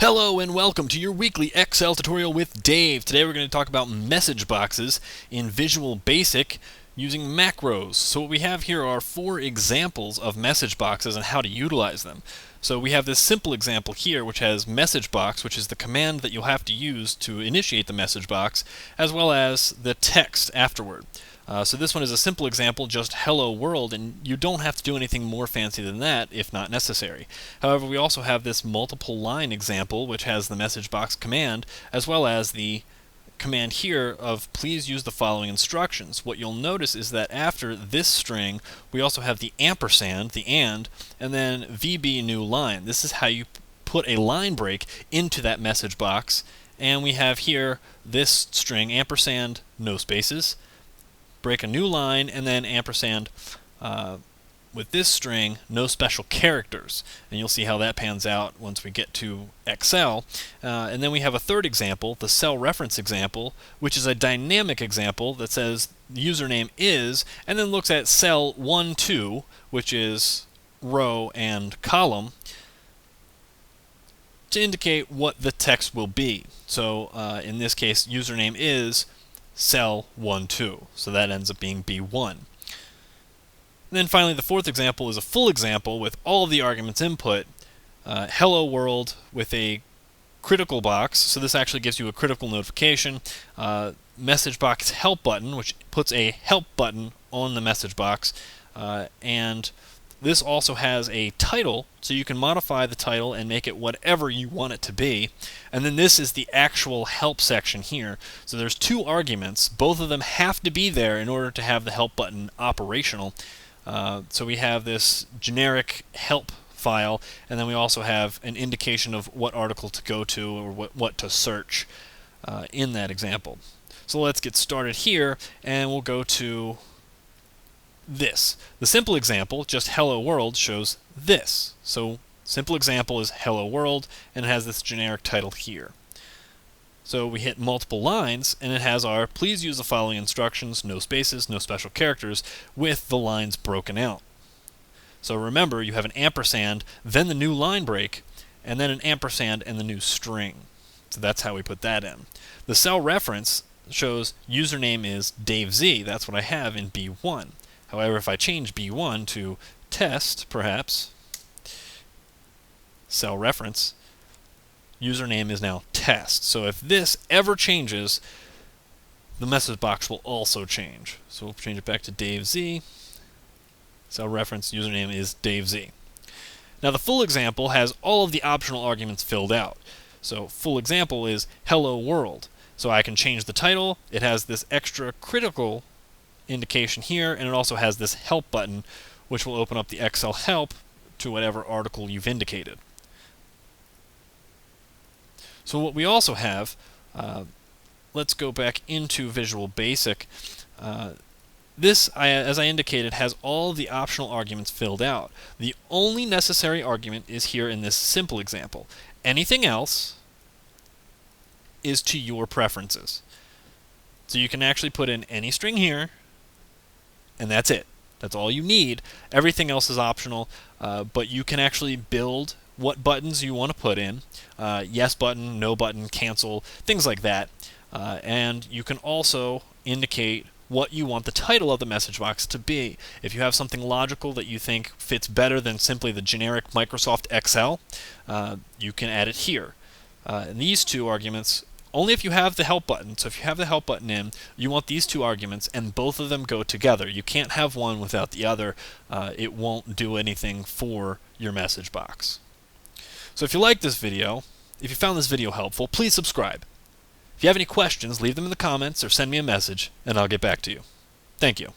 Hello and welcome to your weekly Excel tutorial with Dave. Today we're going to talk about message boxes in Visual Basic using macros. So what we have here are 4 examples of message boxes and how to utilize them. So we have this simple example here which has message box, which is the command that you'll have to use to initiate the message box, as well as the text afterward. So this one is a simple example, just hello world, and you don't have to do anything more fancy than that if not necessary. However, we also have this multiple line example which has the message box command, as well as the command here of please use the following instructions. What you'll notice is that after this string we also have the ampersand, the and then VB new line. This is how you put a line break into that message box, and we have here this string ampersand, no spaces, break a new line, and then ampersand with this string, no special characters. And you'll see how that pans out once we get to Excel. And then we have a third example, the cell reference example, which is a dynamic example that says username is, and then looks at cell 1, 2, which is row and column, to indicate what the text will be. So in this case, username is cell 1, 2. So that ends up being B1. And then finally, the fourth example is a full example with all of the arguments input. Hello world with a critical box. So this actually gives you a critical notification. Message box help button, which puts a help button on the message box. And this also has a title, so you can modify the title and make it whatever you want it to be. And then this is the actual help section here. So there's 2 arguments. Both of them have to be there in order to have the help button operational. So we have this generic help file, and then we also have an indication of what article to go to or what to search in that example. So let's get started here, and we'll go to this. The simple example, just hello world, shows this. So simple example is hello world, and it has this generic title here. So we hit multiple lines, and it has our please use the following instructions, no spaces, no special characters, with the lines broken out. So remember, you have an ampersand, then the new line break, and then an ampersand and the new string. So that's how we put that in. The cell reference shows username is Dave Z. That's what I have in B1. However, if I change B1 to test, perhaps, cell reference, username is now test. So if this ever changes, the message box will also change. So we'll change it back to Dave Z. Cell reference, username is Dave Z. Now the full example has all of the optional arguments filled out. So full example is hello world. So I can change the title. It has this extra critical indication here, and it also has this help button, which will open up the Excel help to whatever article you've indicated. So what we also have, let's go back into Visual Basic. This, as I indicated, has all the optional arguments filled out. The only necessary argument is here in this simple example. Anything else is to your preferences. So you can actually put in any string here, and that's it. That's all you need. Everything else is optional, but you can actually build what buttons you want to put in. Yes button, no button, cancel, things like that. And you can also indicate what you want the title of the message box to be. If you have something logical that you think fits better than simply the generic Microsoft Excel, you can add it here. And these 2 arguments, only if you have the help button. So if you have the help button in, you want these 2 arguments, and both of them go together. You can't have one without the other. It won't do anything for your message box. So if you like this video, if you found this video helpful, please subscribe. If you have any questions, leave them in the comments or send me a message, and I'll get back to you. Thank you.